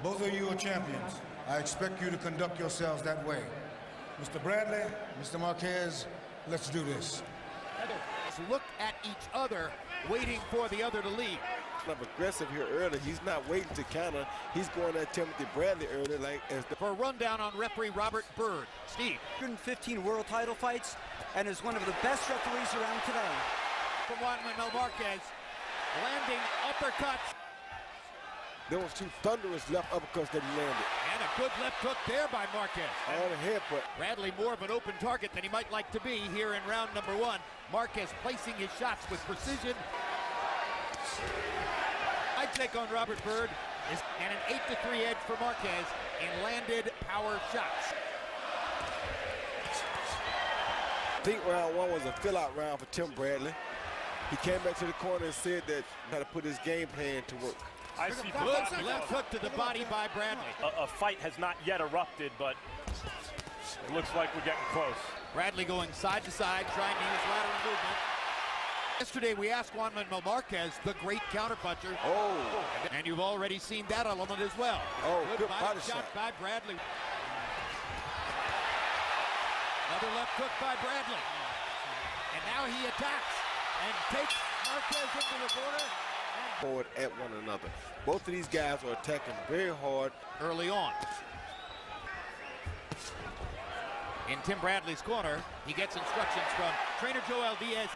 Both of you are champions. I expect you to conduct yourselves that way. Mr. Bradley, Mr. Marquez, let's do this. Look at each other, waiting for the other to lead. Kind of aggressive here early. He's not waiting to counter. He's going at Timothy Bradley early, like as the... For a rundown on referee Robert Byrd. Steve. 115 world title fights and is one of the best referees around today. From Manuel Marquez, landing uppercuts. There was 2 thunderous left uppercuts that he landed. And a good left hook there by Marquez. On the head, but Bradley more of an open target than he might like to be here in round number 1. Marquez placing his shots with precision. My take on Robert Byrd is an 8-3 edge for Marquez in landed power shots. I think round 1 was a fill-out round for Tim Bradley. He came back to the corner and said that he had to put his game plan to work. I see Good left hook to the body by Bradley. A fight has not yet erupted, but it looks like we're getting close. Bradley going side to side, trying to use lateral movement. Yesterday we asked Juan Manuel Marquez, the great counterpuncher. Oh. And you've already seen that element as well. Oh, good body body shot shot by Bradley. Another left hook by Bradley. And now he attacks and takes Marquez into the corner. Forward at one another. Both of these guys are attacking very hard Early on. In Tim Bradley's corner, he gets instructions from trainer Joel Diaz.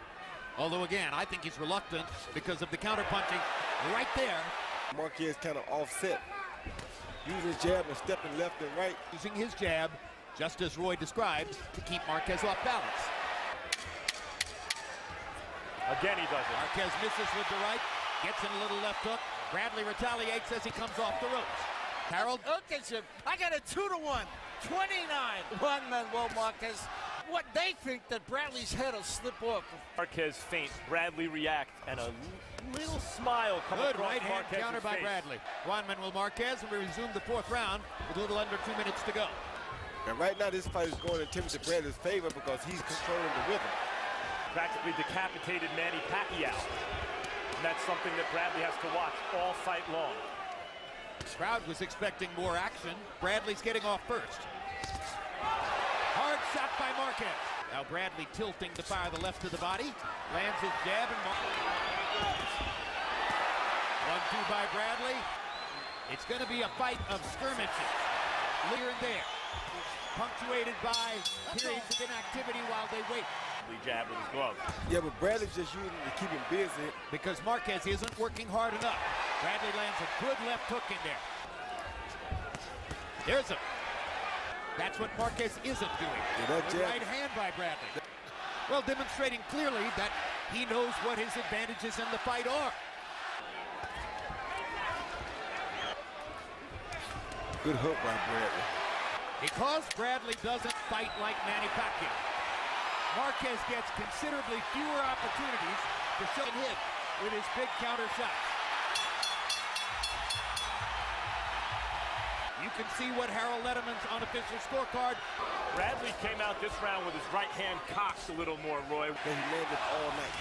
Although again, I think he's reluctant because of the counterpunching right there. Marquez kind of offset, using his jab and stepping left and right. Using his jab, just as Roy described, to keep Marquez off balance. Again, he does it. Marquez misses with the right, gets in a little left hook. Bradley retaliates as he comes off the ropes. Harold? Look at him. I got a 2-1. 29. Juan Manuel Marquez. What they think that Bradley's head will slip off. Marquez feint. Bradley react, and a little smile comes Good across right hand Marquez's counter by face. Bradley. Juan Manuel Marquez, and we resume the 4th round with a little under 2 minutes to go. And right now this fight is going in Timothy Bradley's favor because he's controlling the rhythm. Practically decapitated Manny Pacquiao. And that's something that Bradley has to watch all fight long. Crowd was expecting more action. Bradley's getting off first. Hard shot by Marquez. Now Bradley tilting to fire the left to the body. Lands his jab and 1-2 by Bradley. It's going to be a fight of skirmishes. Here and there. Punctuated by periods of inactivity while they wait. Jab with his glove. Yeah, but Bradley's just using it to keep him busy. Because Marquez isn't working hard enough. Bradley lands a good left hook in there. There's him. That's what Marquez isn't doing. Yeah, that Good jab. right hand by Bradley. Well, demonstrating clearly that he knows what his advantages in the fight are. Good hook by Bradley. Because Bradley doesn't fight like Manny Pacquiao, Marquez gets considerably fewer opportunities to show and hit with his big counter shots. You can see what Harold Letterman's unofficial scorecard. Bradley came out this round with his right hand cocked a little more, Roy. And he landed all night.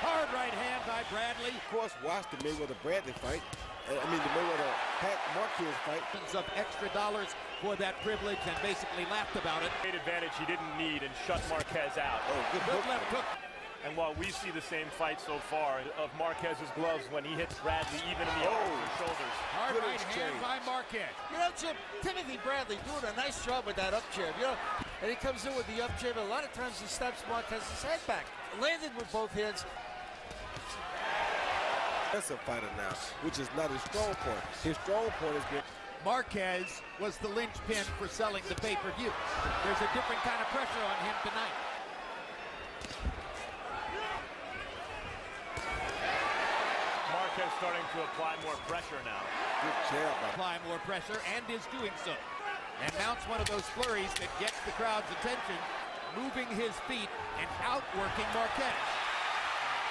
Hard right hand by Bradley. Of course, watch the Mayweather-Bradley fight. I mean, the Mayweather-Marquez fight. Of extra dollars for that privilege and basically laughed about it. Great advantage he didn't need and shut Marquez out. Oh, good Good hook. left hook. And while we see the same fight so far of Marquez's gloves when he hits Bradley even in the arms and shoulders. Hard Good right hand exchange. by Marquez. You know, Jim, Timothy Bradley doing a nice job with that up jab. You know, and he comes in with the up jab. A lot of times he snaps Marquez's head back. Landed with both hands. That's a fighter now, which is not his strong point. His strong point has been... Marquez was the linchpin for selling the pay-per-view. There's a different kind of pressure on him tonight. Marquez starting to apply more pressure now. Good jab. Apply more pressure and is doing so. And mounts one of those flurries that gets the crowd's attention, moving his feet and outworking Marquez.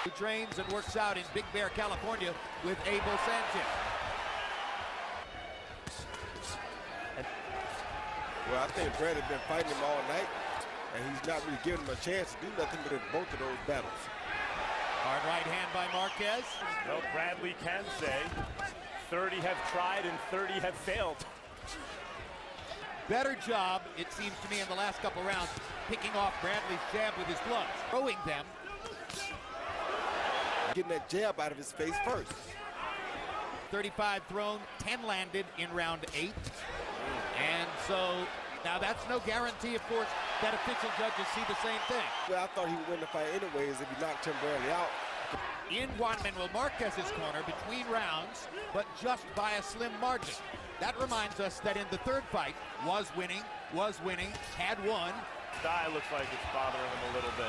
He trains and works out in Big Bear, California with Abel Sanchez. Well, I think Bradley's been fighting him all night, and he's not really giving him a chance to do nothing but in both of those battles. Hard right hand by Marquez. Well, Bradley can say 30 have tried and 30 have failed. Better job, it seems to me, in the last couple rounds, picking off Bradley's jab with his gloves, throwing them. Getting that jab out of his face first. 35 thrown, 10 landed in round 8. And so, now that's no guarantee, of course, that official judges see the same thing. Well, I thought he would win the fight anyways if he knocked Tim Bradley out. In Juan Manuel Marquez's corner between rounds, but just by a slim margin. That reminds us that in the third fight, was winning, had won. Thigh looks like it's bothering him a little bit.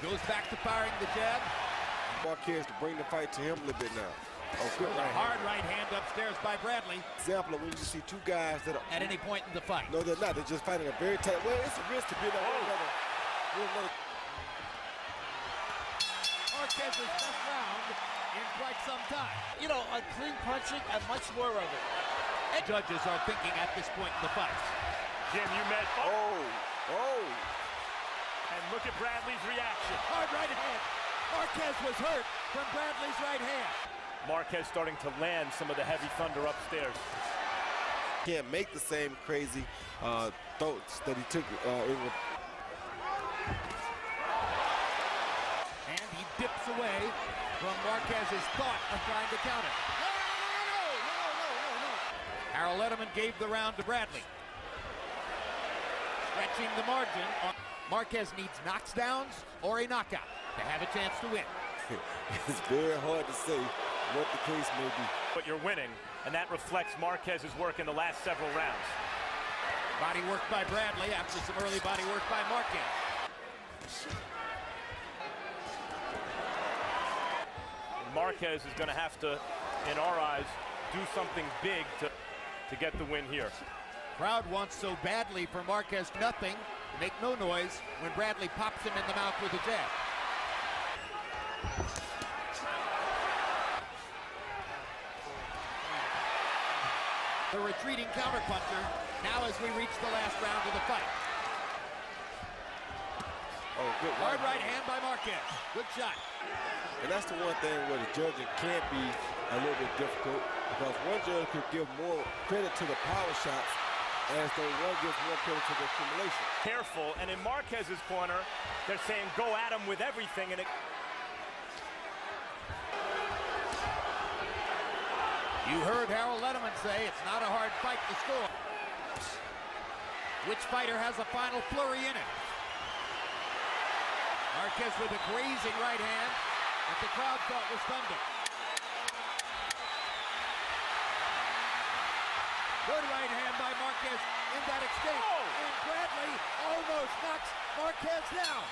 Goes back to firing the jab. Marquez to bring the fight to him a little bit now. Oh, good right Hard hand. right hand upstairs by Bradley. Example of when you see two guys that are... At any point in the fight. No, they're not. They're just fighting a very tight... Well, it's a risk to be in that another... Marquez's best round in quite some time. You know, on clean punching and much more of it. Judges are thinking at this point in the fight. Jim, you met... Oh! And look at Bradley's reaction. Hard right hand. Marquez was hurt from Bradley's right hand. Marquez starting to land some of the heavy thunder upstairs. Can't make the same crazy throats that he took And he dips away from Marquez's thought of trying to counter. No. Harold Letterman gave the round to Bradley. Stretching the margin. Marquez needs knockdowns or a knockout to have a chance to win. It's very hard to say what the case may be. But you're winning, and that reflects Marquez's work in the last several rounds. Body work by Bradley after some early body work by Marquez. And Marquez is going to have to, in our eyes, do something big to get the win here. Crowd wants so badly for Marquez nothing, make no noise when Bradley pops him in the mouth with a jab. The retreating counterpuncher now as we reach the last round of the fight. Oh, good Hard right hand by Marquez. Good shot. And that's the one thing where the judging can be a little bit difficult, because one judge could give more credit to the power shots as though one gives more credit to the accumulation. Careful, and in Marquez's corner, they're saying go at him with everything, and it... You heard Harold Letterman say it's not a hard fight to score. Which fighter has a final flurry in it? Marquez with a grazing right hand that the crowd thought was thunder. Good right hand by Marquez in that exchange. And Bradley almost knocks Marquez down.